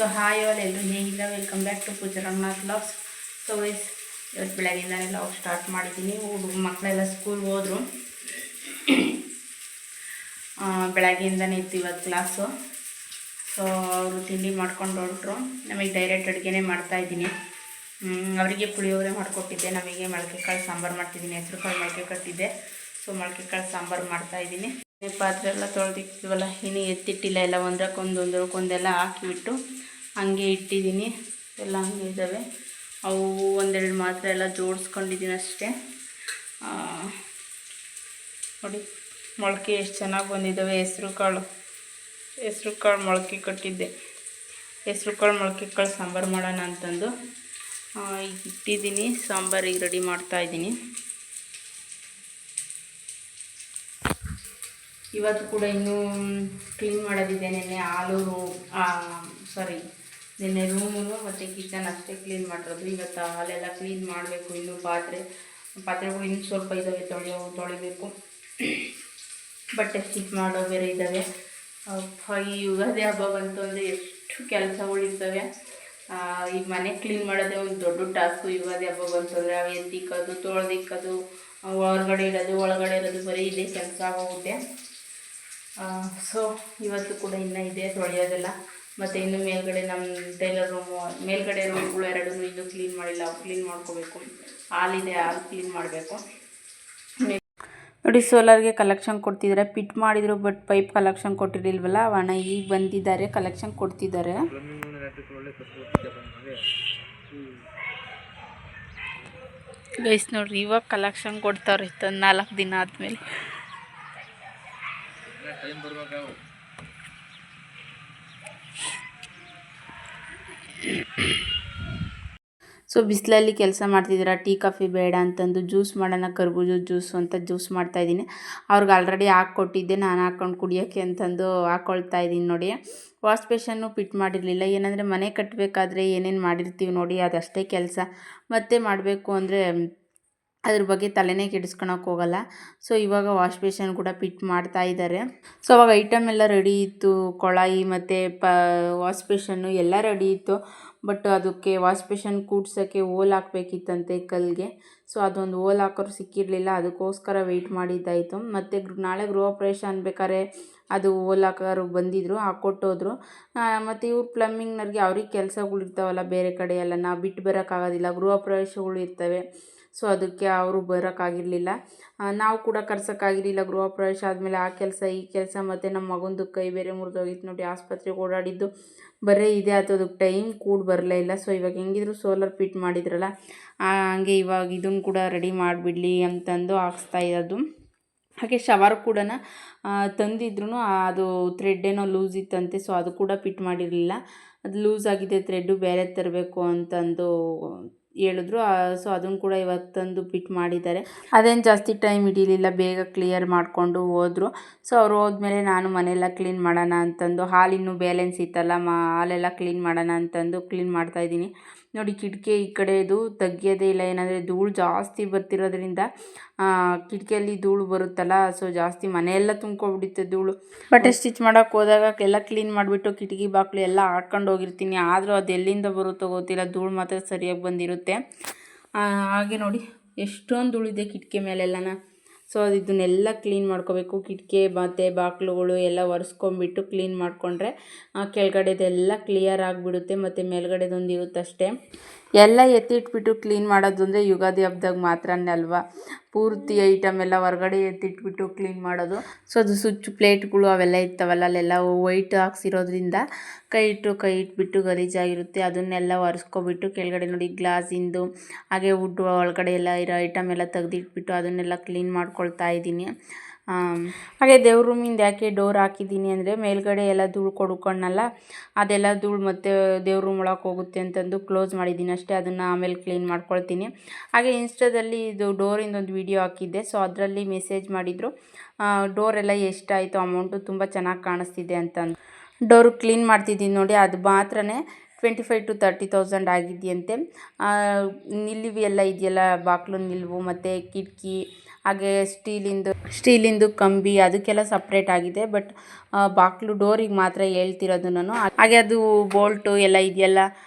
So hi all ಎಲ್ಲರೂ ಹೇಗಿಲ್ಲ, welcome back to Pooja Ranganath vlogs. So ವೈಸ್ ಇವತ್ತು ಬೆಳಗ್ಗೆಯಿಂದನೇ ವ್ಲಾಗ್ ಸ್ಟಾರ್ಟ್ ಮಾಡಿದ್ದೀನಿ. ಮಕ್ಕಳೆಲ್ಲ ಸ್ಕೂಲ್ಗೆ ಹೋದರು. ಬೆಳಗ್ಗೆಯಿಂದನೇ ಇತ್ತು ಇವತ್ತು ಕ್ಲಾಸು. ಸೊ ಅವರು ತಿಂಡಿ ಮಾಡ್ಕೊಂಡು ಹೊರಟ್ರು. ನಮಗೆ ಡೈರೆಕ್ಟ್ ಅಡುಗೆನೇ ಮಾಡ್ತಾಯಿದ್ದೀನಿ. ಅವರಿಗೆ ಪುಳಿಯೋಗರೆ ಮಾಡಿಕೊಟ್ಟಿದ್ದೆ, ನಮಗೆ ಮೊಳಕೆ ಕಾಳು ಸಾಂಬಾರು ಮಾಡ್ತಿದ್ದೀನಿ. ಹೆಸರು ಕಾಳು ಮೊಳಕೆ ಕಟ್ಟಿದ್ದೆ. ಸೊ ಮೊಳಕೆ ಕಾಳು ಸಾಂಬಾರು ಮಾಡ್ತಾಯಿದ್ದೀನಿ. ಪಾತ್ರೆ ಎಲ್ಲ ತೊಳೆದಿಟ್ಟಿದ್ವಲ್ಲ, ಇನ್ನು ಎತ್ತಿಟ್ಟಿಲ್ಲ. ಎಲ್ಲ ಒಂದಕ್ಕೊಂದೆಲ್ಲ ಹಾಕಿಬಿಟ್ಟು ಹಂಗೆ ಇಟ್ಟಿದ್ದೀನಿ. ಎಲ್ಲ ಹಂಗೆ ಇದ್ದಾವೆ. ಅವು ಒಂದೆರಡು ಮಾತ್ರ ಎಲ್ಲ ಜೋಡಿಸ್ಕೊಂಡಿದ್ದೀನಿ ಅಷ್ಟೇ. ನೋಡಿ ಮೊಳಕೆ ಎಷ್ಟು ಚೆನ್ನಾಗಿ ಬಂದಿದ್ದಾವೆ. ಹೆಸ್ರು ಕಾಳು ಮೊಳಕೆ ಕಟ್ಟಿದ್ದೆ. ಹೆಸ್ರು ಕಾಳು ಮೊಳಕೆ ಕಾಳು ಸಾಂಬಾರು ಮಾಡೋಣ ಅಂತಂದು ಈಗ ಇಟ್ಟಿದ್ದೀನಿ. ಸಾಂಬಾರಿಗೆ ರೆಡಿ ಮಾಡ್ತಾಯಿದ್ದೀನಿ. ಇವತ್ತು ಕೂಡ ಇನ್ನೂ ಕ್ಲೀನ್ ಮಾಡೋದಿದೆ. ನಿನ್ನೆ ರೂಮು ಮತ್ತು ಕಿಚನ್ ಅಷ್ಟೇ ಕ್ಲೀನ್ ಮಾಡಿರೋದು. ಇವತ್ತು ಹಾಲೆಲ್ಲ ಕ್ಲೀನ್ ಮಾಡಬೇಕು. ಇನ್ನೂ ಪಾತ್ರೆಗಳು ಇನ್ನೂ ಸ್ವಲ್ಪ ಇದ್ದಾವೆ, ತೊಳಿಬೇಕು. ಬಟ್ಟೆ ಸ್ಟಿಚ್ ಮಾಡೋ ಬೇರೆ ಇದ್ದಾವೆ. ಈ ಯುಗಾದಿ ಹಬ್ಬ ಬಂತು ಅಂದರೆ ಎಷ್ಟು ಕೆಲಸಗಳಿರ್ತವೆ. ಈಗ ಮನೆ ಕ್ಲೀನ್ ಮಾಡೋದೇ ಒಂದು ದೊಡ್ಡ ಟಾಸ್ಕು. ಯುಗಾದಿ ಹಬ್ಬ ಬಂತು ಅಂದರೆ ಅವು ಎತ್ತಿಕ್ಕೋದು, ತೊಳೆದಿಕ್ಕೋದು, ಹೊರಗಡೆ ಇಡೋದು, ಒಳಗಡೆ ಇರೋದು, ಬರೀ ಇದೇ ಕೆಲಸ ಆಗೋಗುತ್ತೆ. ಸೊ ಇವತ್ತು ಕೂಡ ಇನ್ನೂ ಇದೆ ತೊಳೆಯೋದೆಲ್ಲ. ಮತ್ತು ಇನ್ನು ಮೇಲ್ಗಡೆ ನಮ್ಮ ಟೈಲರ್ ರೂಮು, ಮೇಲ್ಗಡೆ ರೂಮ್ಗಳು ಎರಡೂ ಇನ್ನೂ ಕ್ಲೀನ್ ಮಾಡಿಲ್ಲ. ಅವು ಕ್ಲೀನ್ ಮಾಡ್ಕೋಬೇಕು. ಹಾಲಿದೆ, ಹಾಲು ಕ್ಲೀನ್ ಮಾಡಬೇಕು. ನೋಡಿ ಸೋಲಾರ್ಗೆ ಕಲೆಕ್ಷನ್ ಕೊಡ್ತಿದ್ದಾರೆ. ಪಿಟ್ ಮಾಡಿದ್ರು, ಬಟ್ ಪೈಪ್ ಕಲೆಕ್ಷನ್ ಕೊಟ್ಟಿರಲಿಲ್ವಲ್ಲ, ಅವಣ್ಣ ಈಗ ಬಂದಿದ್ದಾರೆ, ಕಲೆಕ್ಷನ್ ಕೊಡ್ತಿದ್ದಾರೆ. ಗೈಸ್ ನೋಡ್ರಿ, ಇವಾಗ ಕಲೆಕ್ಷನ್ ಕೊಡ್ತಾವ್ರೆ 4 ದಿನ ಆದಮೇಲೆ. ಸೊ ಬಿಸಿಲಲ್ಲಿ ಕೆಲಸ ಮಾಡ್ತಿದ್ದೀರಾ, ಟೀ ಕಾಫಿ ಬೇಡ ಅಂತಂದು ಜ್ಯೂಸ್ ಮಾಡೋಣ, ಕರ್ಬೂಜ ಜ್ಯೂಸು ಅಂತ ಜ್ಯೂಸ್ ಮಾಡ್ತಾಯಿದ್ದೀನಿ. ಅವ್ರಿಗೆ ಆಲ್ರೆಡಿ ಹಾಕ್ಕೊಟ್ಟಿದ್ದೆ, ನಾನು ಹಾಕ್ಕೊಂಡು ಕುಡಿಯೋಕ್ಕೆ ಅಂತಂದು ಹಾಕ್ಕೊಳ್ತಾ ಇದ್ದೀನಿ. ನೋಡಿ ವಾಶ್ ಬೇಷನ್ನು ಪಿಟ್ ಮಾಡಿರಲಿಲ್ಲ. ಏನಂದರೆ ಮನೆ ಕಟ್ಟಬೇಕಾದ್ರೆ ಏನೇನು ಮಾಡಿರ್ತೀವಿ ನೋಡಿ, ಅದಷ್ಟೇ ಕೆಲಸ. ಮತ್ತೆ ಮಾಡಬೇಕು ಅಂದರೆ ಅದ್ರ ಬಗ್ಗೆ ತಲೆನೇ ಕೆಡಿಸ್ಕೊಳಕ್ಕೆ ಹೋಗಲ್ಲ. ಸೊ ಇವಾಗ ವಾಶ್ ಬೇಷನ್ ಕೂಡ ಪಿಟ್ ಮಾಡ್ತಾ ಇದ್ದಾರೆ. ಸೊ ಅವಾಗ ಐಟಮ್ ಎಲ್ಲ ರೆಡಿ ಇತ್ತು. ಕೊಳಾಯಿ ಮತ್ತು ವಾಶ್ ಬೇಷನ್ನು ಎಲ್ಲ ರೆಡಿ ಇತ್ತು. ಬಟ್ ಅದಕ್ಕೆ ವಾಶ್ ಬೇಷನ್ ಕೂಡ್ಸೋಕ್ಕೆ ಓಲ್ ಹಾಕಬೇಕಿತ್ತಂತೆ ಕಲ್ಲಿಗೆ. ಸೊ ಅದೊಂದು ಓಲ್ ಹಾಕೋರು ಸಿಕ್ಕಿರಲಿಲ್ಲ. ಅದಕ್ಕೋಸ್ಕರ ವೆಯ್ಟ್ ಮಾಡಿದ್ದಾಯಿತು. ಮತ್ತು ನಾಳೆ ಗೃಹ ಪ್ರವೇಶ ಅನ್ಬೇಕಾದ್ರೆ ಅದು ಓಲ್ ಹಾಕೋರು ಬಂದಿದ್ದರು, ಹಾಕ್ಕೊಟ್ಟೋದ್ರು. ಮತ್ತು ಇವ್ರು ಪ್ಲಮ್ಮಿಂಗ್ನವ್ರಿಗೆ ಅವ್ರಿಗೆ ಕೆಲಸಗಳಿರ್ತಾವಲ್ಲ ಬೇರೆ ಕಡೆ ಎಲ್ಲ, ನಾವು ಬಿಟ್ಟು ಬರೋಕ್ಕಾಗೋದಿಲ್ಲ, ಗೃಹ ಪ್ರವೇಶಗಳು ಇರ್ತವೆ. ಸೊ ಅದಕ್ಕೆ ಅವರು ಬರೋಕ್ಕಾಗಿರಲಿಲ್ಲ. ನಾವು ಕೂಡ ಕರ್ಸೋಕ್ಕಾಗಿರಲಿಲ್ಲ. ಗೃಹ ಪ್ರವೇಶ ಆದಮೇಲೆ ಆ ಕೆಲಸ ಈ ಕೆಲಸ, ಮತ್ತು ನಮ್ಮ ಮಗಂದು ಕೈ ಬೇರೆ ಮುರಿದೋಗಿತ್ತು ನೋಡಿ. ಆಸ್ಪತ್ರೆಗೆ ಓಡಾಡಿದ್ದು ಬರೀ ಇದೇ ಆಯ್ತು, ಅದಕ್ಕೆ ಟೈಮ್ ಕೂಡ ಬರಲೇ ಇಲ್ಲ. ಸೊ ಇವಾಗ ಹೆಂಗಿದ್ರು ಸೋಲಾರ್ ಫಿಟ್ ಮಾಡಿದ್ರಲ್ಲ, ಹಂಗೆ ಇವಾಗ ಇದನ್ನು ಕೂಡ ರೆಡಿ ಮಾಡಿಬಿಡಲಿ ಅಂತಂದು ಹಾಕ್ಸ್ತಾ ಇರೋದು. ಹಾಗೆ ಶವರ್ ಕೂಡ ತಂದಿದ್ರು, ಅದು ಥ್ರೆಡ್ ಏನೋ ಲೂಸ್ ಇತ್ತಂತೆ. ಸೊ ಅದು ಕೂಡ ಫಿಟ್ ಮಾಡಿರಲಿಲ್ಲ. ಅದು ಲೂಸ್ ಆಗಿದೆ, ಥ್ರೆಡ್ಡು ಬೇರೆ ತರಬೇಕು ಅಂತಂದು ಹೇಳಿದ್ರು. ಸೊ ಅದನ್ನು ಕೂಡ ಇವತ್ತಂದು ಫಿಟ್ ಮಾಡಿದ್ದಾರೆ. ಅದೇನು ಜಾಸ್ತಿ ಟೈಮ್ ಹಿಡೀಲಿಲ್ಲ, ಬೇಗ ಕ್ಲಿಯರ್ ಮಾಡಿಕೊಂಡು ಹೋದರು. ಸೊ ಅವ್ರು ಹೋದ್ಮೇಲೆ ನಾನು ಮನೆಯೆಲ್ಲ ಕ್ಲೀನ್ ಮಾಡೋಣ ಅಂತಂದು, ಹಾಲಿನ್ನೂ ಬ್ಯಾಲೆನ್ಸ್ ಇತ್ತಲ್ಲ, ಹಾಲೆಲ್ಲ ಕ್ಲೀನ್ ಮಾಡೋಣ ಅಂತಂದು ಕ್ಲೀನ್ ಮಾಡ್ತಾಯಿದ್ದೀನಿ. ನೋಡಿ ಕಿಟಕಿ ಈ ಕಡೆದು ತೆಗಿಯೋದೇ ಇಲ್ಲ. ಏನಂದರೆ ಧೂಳು ಜಾಸ್ತಿ ಬರ್ತಿರೋದ್ರಿಂದ ಕಿಟಕಿಯಲ್ಲಿ ಧೂಳು ಬರುತ್ತಲ್ಲ, ಸೊ ಜಾಸ್ತಿ ಮನೆಯೆಲ್ಲ ತುಂಬ್ಕೊಬಿಡುತ್ತೆ ಧೂಳು. ಬಟ್ಟೆ ಸ್ಟಿಚ್ ಮಾಡೋಕ್ಕೆ ಹೋದಾಗ ಎಲ್ಲ ಕ್ಲೀನ್ ಮಾಡಿಬಿಟ್ಟು ಕಿಟಕಿ ಬಾಗಿಲು ಎಲ್ಲ ಹಾಕ್ಕೊಂಡು ಹೋಗಿರ್ತೀನಿ. ಆದರೂ ಅದು ಎಲ್ಲಿಂದ ಬರುತ್ತೋ ಗೊತ್ತಿಲ್ಲ, ಧೂಳು ಮಾತ್ರ ಸರಿಯಾಗಿ ಬಂದಿರುತ್ತೆ. ಹಾಗೆ ನೋಡಿ ಎಷ್ಟೊಂದು ಧೂಳಿದೆ ಕಿಟಕಿ ಮೇಲೆಲ್ಲನ. ಸೊ ಇದನ್ನೆಲ್ಲ ಕ್ಲೀನ್ ಮಾಡ್ಕೋಬೇಕು. ಕಿಟಕಿ ಮತ್ತು ಬಾಗಿಲುಗಳು ಎಲ್ಲ ಒರೆಸ್ಕೊಂಬಿಟ್ಟು ಕ್ಲೀನ್ ಮಾಡಿಕೊಂಡ್ರೆ ಕೆಳಗಡೆದೆಲ್ಲ ಕ್ಲಿಯರ್ ಆಗಿಬಿಡುತ್ತೆ. ಮತ್ತು ಮೇಲ್ಗಡೆದೊಂದು ಇರುತ್ತಷ್ಟೇ. ಎಲ್ಲ ಎತ್ತಿಟ್ಬಿಟ್ಟು ಕ್ಲೀನ್ ಮಾಡೋದು ಅಂದರೆ ಯುಗಾದಿ ಹಬ್ದಾಗ ಮಾತ್ರನೇ ಅಲ್ವಾ. ಪೂರ್ತಿ ಐಟಮ್ ಎಲ್ಲ ಹೊರಗಡೆ ಎತ್ತಿಟ್ಬಿಟ್ಟು ಕ್ಲೀನ್ ಮಾಡೋದು. ಸೊ ಅದು ಸ್ವಿಚ್ ಪ್ಲೇಟ್ಗಳು ಅವೆಲ್ಲ ಇರ್ತಾವಲ್ಲ, ಅಲ್ಲೆಲ್ಲ ವೈಟ್ ಹಾಕ್ಸಿರೋದ್ರಿಂದ ಕೈ ಇಟ್ಬಿಟ್ಟು ಗಲೀಜಾಗಿರುತ್ತೆ. ಅದನ್ನೆಲ್ಲ ಒರೆಸ್ಕೊಬಿಟ್ಟು ಕೆಳಗಡೆ ನೋಡಿ ಗ್ಲಾಸಿಂದು, ಹಾಗೆ ವುಡ್ ಒಳಗಡೆ ಎಲ್ಲ ಇರೋ ಐಟಮ್ ಎಲ್ಲ ತೆಗೆದಿಟ್ಬಿಟ್ಟು ಅದನ್ನೆಲ್ಲ ಕ್ಲೀನ್ ಮಾಡ್ಕೊಳ್ತಾ ಇದ್ದೀನಿ. ಹಾಗೆ ದೇವ್ರ ರೂಮಿಂದ ಯಾಕೆ ಡೋರ್ ಹಾಕಿದ್ದೀನಿ ಅಂದರೆ, ಮೇಲ್ಗಡೆ ಎಲ್ಲ ಧೂಳು ಕೊಡ್ಕೊಂಡಲ್ಲ, ಅದೆಲ್ಲ ಧೂಳು ಮತ್ತು ದೇವ್ರ ರೂಮ್ ಒಳಗೆ ಹೋಗುತ್ತೆ ಅಂತಂದು ಕ್ಲೋಸ್ ಮಾಡಿದ್ದೀನಿ ಅಷ್ಟೇ. ಅದನ್ನು ಆಮೇಲೆ ಕ್ಲೀನ್ ಮಾಡ್ಕೊಳ್ತೀನಿ. ಹಾಗೆ ಇನ್ಸ್ಟಾದಲ್ಲಿ ಇದು ಡೋರಿಂದೊಂದು ವಿಡಿಯೋ ಹಾಕಿದ್ದೆ. ಸೊ ಅದರಲ್ಲಿ ಮೆಸೇಜ್ ಮಾಡಿದರು, ಡೋರೆಲ್ಲ ಎಷ್ಟಾಯಿತು ಅಮೌಂಟು, ತುಂಬ ಚೆನ್ನಾಗಿ ಕಾಣಿಸ್ತಿದೆ ಅಂತಂದು. ಡೋರು ಕ್ಲೀನ್ ಮಾಡ್ತಿದ್ದೀನಿ ನೋಡಿ, ಅದು ಮಾತ್ರನೇ 25,000 to 30,000 ಆಗಿದೆಯಂತೆ. ನಿಲ್ಲಿವು ಎಲ್ಲ ಇದೆಯಲ್ಲ, ಬಾಗಿಲು ನಿಲುವು ಮತ್ತು ಕಿಟಕಿ, ಹಾಗೆ ಸ್ಟೀಲಿಂದು ಕಂಬಿ ಅದಕ್ಕೆಲ್ಲ ಸಪ್ರೇಟ್ ಆಗಿದೆ. ಬಟ್ ಬಾಗಿಲು ಡೋರಿಗೆ ಮಾತ್ರ ಹೇಳ್ತಿರೋದು ನಾನು. ಹಾಗೆ ಅದು ಬೋಲ್ಟು ಎಲ್ಲ ಇದೆಯಲ್ಲ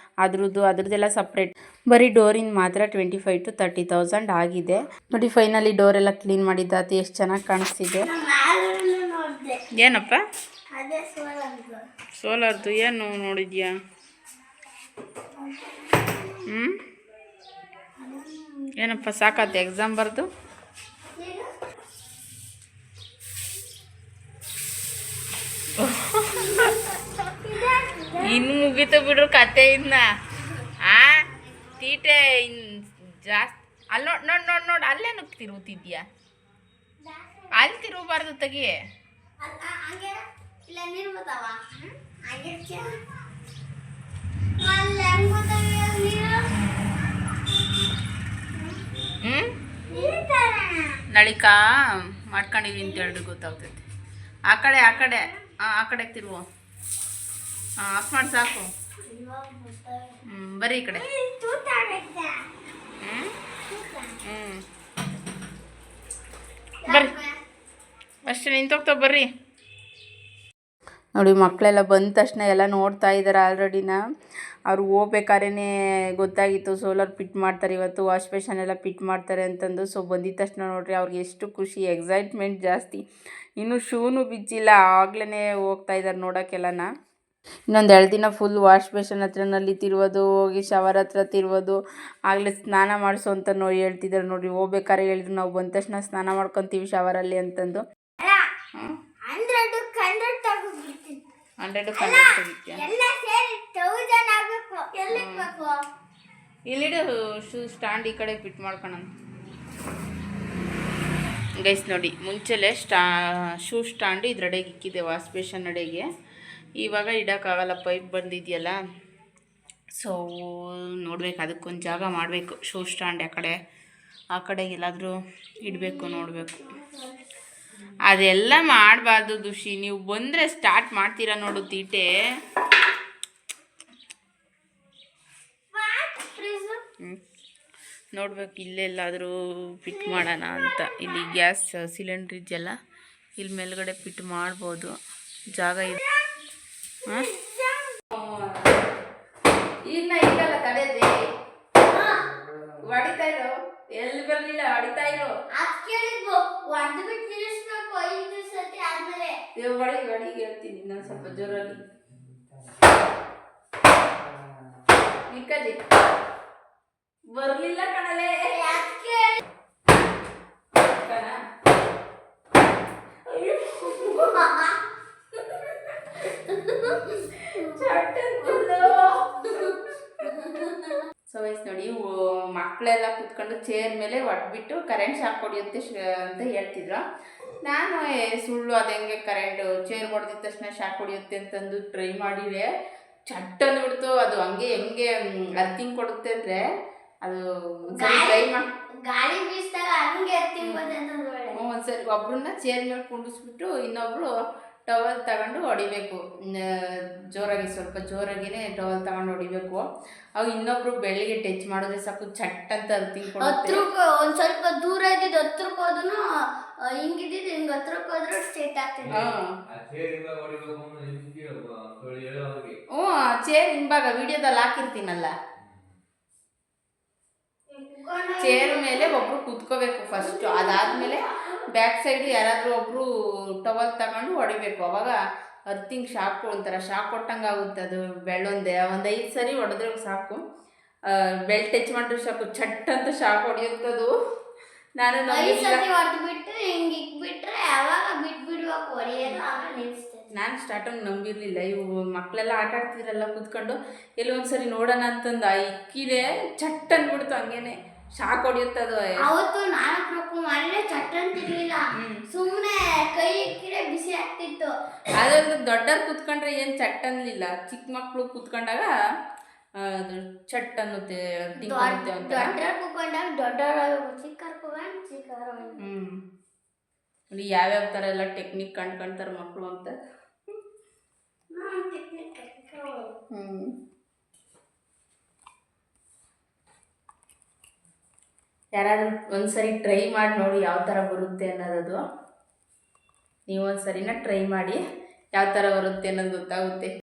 ಅದ್ರದ್ದೆಲ್ಲ ಸಪ್ರೇಟ್. ಬರೀ ಡೋರಿಂದ ಮಾತ್ರ 25,000 to 30,000 ಆಗಿದೆ. ನೋಡಿ ಫೈನಲಿ ಡೋರ್ ಎಲ್ಲ ಕ್ಲೀನ್ ಮಾಡಿದ್ದಾತು. ಎಷ್ಟು ಚೆನ್ನಾಗಿ ಕಾಣಿಸ್ತಿದೆ. ಏನಪ್ಪ ಸೋಲಾರ್ದು ಏನು ನೋಡಿದ್ಯಾ? ಏನಪ್ಪ ಸಾಕಾಯ್ತು ಎಕ್ಸಾಮ್ ಬರ್ದು? ಇನ್ನು ಮುಗೀತು ಬಿಡ್ರು ಕತೆ ಇನ್ನ. ತೀಟೆ ಜಾಸ್ತಿ. ಅಲ್ಲಿ ನೋಡ್ ಅಲ್ಲೇನು ತಿರುಗುತ್ತಿದ್ಯಾ? ಅಲ್ಲಿ ತಿರುಗಬಾರ್ದು ತೆಗಿ. ನಳಿಕಾ ಮಾಡ್ಕೊಂಡಿವಿ ಅಂತ ಹೇಳಿ ಗೊತ್ತಾಗ್ತೈತೆ. ಆ ಕಡೆ ತಿರುವು. ಆಫ್ ಮಾಡಿ ಸಾಕು. ಬರೀ ಈ ಕಡೆ. ಬರ್ರಿ ಅಷ್ಟೇ ನಿಂತೋಗ್ತಾವ ಬರ್ರಿ. ನೋಡಿ ಮಕ್ಕಳೆಲ್ಲ ಬಂದ ತಕ್ಷಣ ಎಲ್ಲ ನೋಡ್ತಾ ಇದ್ದಾರೆ ಆಲ್ರೆಡಿನ. ಅವ್ರು ಹೋಗ್ಬೇಕಾದ್ರೆ ಗೊತ್ತಾಗಿತ್ತು ಸೋಲಾರ್ ಫಿಟ್ ಮಾಡ್ತಾರೆ ಇವತ್ತು, ವಾಶ್ ಬೇಷನ್ ಎಲ್ಲ ಫಿಟ್ ಮಾಡ್ತಾರೆ ಅಂತಂದು. ಸೊ ಬಂದಿದ್ದ ತಕ್ಷಣ ನೋಡ್ರಿ ಅವ್ರಿಗೆ ಎಷ್ಟು ಖುಷಿ, ಎಕ್ಸೈಟ್ಮೆಂಟ್ ಜಾಸ್ತಿ. ಇನ್ನೂ ಶೂನು ಬಿಚ್ಚಿಲ್ಲ, ಆಗ್ಲೇ ಹೋಗ್ತಾ ಇದ್ದಾರೆ ನೋಡೋಕ್ಕೆಲ್ಲನ. ಇನ್ನೊಂದು 2 ದಿನ ಫುಲ್ ವಾಶ್ ಬೇಷನ್ ಹತ್ರನಲ್ಲಿ ತಿರುವುದು, ಹೋಗಿ ಶವರ್ ಹತ್ರ ತಿರುವುದು, ಆಗಲೇ ಸ್ನಾನ ಮಾಡಿಸು ಅಂತ ಹೇಳ್ತಿದ್ದಾರೆ ನೋಡಿರಿ. ಹೋಗ್ಬೇಕಾರೆ ಹೇಳಿದ್ರು ನಾವು ಬಂದ ತಕ್ಷಣ ಸ್ನಾನ ಮಾಡ್ಕೊತೀವಿ ಶವರಲ್ಲಿ ಅಂತಂದು. 100 ಇಲ್ಲಿಡು ಶೂ ಸ್ಟ್ಯಾಂಡ್ ಈ ಕಡೆ ಫಿಟ್ ಮಾಡ್ಕೊಳ ಗೈಸ್. ನೋಡಿ ಮುಂಚೆಲೆ ಶೂ ಸ್ಟ್ಯಾಂಡ್ ಇದ್ರಡೆಗೆ ಇಕ್ಕಿದೆ ವಾಶ್ ಬೇಷನ್ ಅಡೆಗೆ. ಇವಾಗ ಇಡೋಕ್ಕಾಗಲ್ಲ, ಪೈಪ್ ಬಂದಿದೆಯಲ್ಲ. ಸೊ ನೋಡ್ಬೇಕು, ಅದಕ್ಕೊಂದು ಜಾಗ ಮಾಡಬೇಕು. ಶೂ ಸ್ಟ್ಯಾಂಡ್ ಆ ಕಡೆಗೆ ಎಲ್ಲಾದರೂ ಇಡಬೇಕು, ನೋಡಬೇಕು. ಅದೆಲ್ಲ ಮಾಡಬಾರ್ದು ದುಷಿ. ನೀವು ಬಂದರೆ ಸ್ಟಾರ್ಟ್ ಮಾಡ್ತೀರಾ ನೋಡು ತೀಟೆ. ನೋಡ್ಬೇಕು ಇಲ್ಲೆಲ್ಲಾದರೂ ಫಿಟ್ ಮಾಡೋಣ ಅಂತ. ಇಲ್ಲಿ ಗ್ಯಾಸ್ ಸಿಲಿಂಡ್ರ್ ಇದೆಯಲ್ಲ, ಇಲ್ಲಿ ಮೇಲ್ಗಡೆ ಫಿಟ್ ಮಾಡ್ಬೋದು, ಜಾಗ ಇದೆ. ಈಗ ಈಗಲ್ಲ ತಡೆದ್ರಿ ಹೊಡಿತಾ ಇರೋ, ಎಲ್ಲಿ ಬರಲಿಲ್ಲ ಹೊಡಿತಾ ಇರೋ. ಹೊಡಿ ಹೇಳ್ತೀನಿ ಇನ್ನೊಂದು ಸ್ವಲ್ಪ ಜೋರಲ್ಲಿ. ನಿಕ್ಕಜಿ ಬರ್ಲಿಲ್ಲ ಕಣಲೆ. ಸೊ ವಯಸ್ಸು ನೋಡಿ ಮಕ್ಕಳೆಲ್ಲ ಕೂತ್ಕೊಂಡು ಚೇರ್ ಮೇಲೆ ಹೊಟ್ಬಿಟ್ಟು ಕರೆಂಟ್ ಶಾಕ್ ಹೊಡಿಯುತ್ತೆ ಅಂತ ಹೇಳ್ತಿದ್ರು. ನಾನು ಸುಳ್ಳು, ಅದು ಹೆಂಗೆ ಕರೆಂಟ್ ಚೇರ್ ಹೊಡೆದಿದ ತಕ್ಷಣ ಶಾಕ್ ಹೊಡಿಯುತ್ತೆ ಅಂತಂದು ಟ್ರೈ ಮಾಡಿದೆ. ಚಟ್ ಅಂದ್ಬಿಡ್ತು. ಅದು ಹಂಗೆ ಹೆಂಗೆ ಅರ್ತಿಂಗ್ ಕೊಡುತ್ತೆ ಅಂದರೆ ಅದು ಟ್ರೈ ಮಾಡಿ ಗಾಳಿ ಬೀಸಿದಾಗ ಹಂಗೆ ಒಂದ್ಸರಿ ಒಬ್ರನ್ನ ಚೇರ್ ಮೇಲೆ ಕುಂಡಿಸ್ಬಿಟ್ಟು ಇನ್ನೊಬ್ರು ಟವಲ್ ತಗೊಂಡು ಹೊಡಿಬೇಕು. ಜೋರಾಗಿ, ಸ್ವಲ್ಪ ಜೋರಾಗಿನೇ ಟವಲ್ ತಗೊಂಡು ಹೊಡಿಬೇಕು. ಅವು ಇನ್ನೊಬ್ರು ಬೆಳ್ಳಿಗೆ ಟಚ್ ಮಾಡಿದ್ರೆ ಸಾಕು ಚಟ್ ಅಂತ ಅರ್ತಿಂಗ್ ಕೊಡುತ್ತೆ. ಒಂದು ಸ್ವಲ್ಪ ದೂರ ಇದ್ದಿದ್ದು ಹತ್ರಕ್ಕೆ ಹೋದನು ಹಿಂಗಿದ್ದಿದ್ದು ಹಿಂಗೆ ಹತ್ರಕ್ಕೆ ಹೋದ್ರೆ ಸ್ಟೇಟ್ ಆಗ್ತದೆ. ಚೇರ್ ಹಿಂಭಾಗ ವಿಡಿಯೋದಲ್ಲಿ ಹಾಕಿರ್ತೀನಲ್ಲ, ಚೇರ್ ಮೇಲೆ ಒಬ್ರು ಕೂತ್ಕೋಬೇಕು ಫಸ್ಟ್. ಅದಾದ್ಮೇಲೆ ಬ್ಯಾಕ್ ಸೈಡ್ ಯಾರಾದರೂ ಒಬ್ರು ಟವಲ್ ತಗೊಂಡು ಹೊಡಿಬೇಕು. ಅವಾಗ ಅರ್ತಿಂಗ್ ಶಾಕ್ ಒಂಥರ ಶಾಕ್ ಕೊಟ್ಟಂಗೆ ಆಗುತ್ತೆ. ಅದು ಒಂದು 5 ಸರಿ ಹೊಡೆದ್ರೆ ಸಾಕು, ಬೆಲ್ಟ್ ಟಚ್ ಮಾಡಿದ್ರೆ ಸಾಕು ಚಟ್ ಅಂತ ಶಾಕ್ ಹೊಡೆಯುತ್ತದು. ನಾನು ನಾನು ಸ್ಟಾರ್ಟಿಂಗ್ ನಂಬಿರಲಿಲ್ಲ. ಇವು ಮಕ್ಕಳೆಲ್ಲ ಆಟ ಆಡ್ತಿದ್ರಲ್ಲ ಕೂತ್ಕೊಂಡು, ಎಲ್ಲೋ ಒಂದ್ಸರಿ ನೋಡೋಣ ಅಂತಂದು ಇಕ್ಕಿದೆ, ಚಟ್ ಅಂದ್ಬಿಡ್ತು, ಹಂಗೇನೆ ಶಾಕ್ ಹೊಡಿಯುತ್ತದು. ಅವತ್ತು ನಾನು ಚಟ್ ಅಂತಿರ್ಲಿಲ್ಲ, ಸುಮ್ಮನೆ ಕೈ ಇಕ್ಕಿದ್ರೆ ಬಿಸಿ ಆಗ್ತಿತ್ತು. ಅದೊಂದು ದೊಡ್ಡವ್ರು ಕೂತ್ಕೊಂಡ್ರೆ ಏನು ಚಟ್ ಅನ್ನಲಿಲ್ಲ, ಚಿಕ್ಕ ಮಕ್ಕಳು ಕೂತ್ಕೊಂಡಾಗ ಅದು ಚಟ್ ಅನ್ನುತ್ತೆ. ಯಾವ್ಯಾವ ಥರ ಎಲ್ಲ ಟೆಕ್ನಿಕ್ ಕಂಡ್ಕೊಂತಾರೆ ಮಕ್ಕಳು ಅಂತ. ಯಾರಾದರೂ ಒಂದ್ಸರಿ ಟ್ರೈ ಮಾಡಿ ನೋಡಿ ಯಾವ ಥರ ಬರುತ್ತೆ ಅನ್ನೋದು. ನೀವು ಒಂದ್ಸರಿನ ಟ್ರೈ ಮಾಡಿ ಯಾವ ಥರ ಬರುತ್ತೆ ಅನ್ನೋದು ಗೊತ್ತಾಗುತ್ತೆ.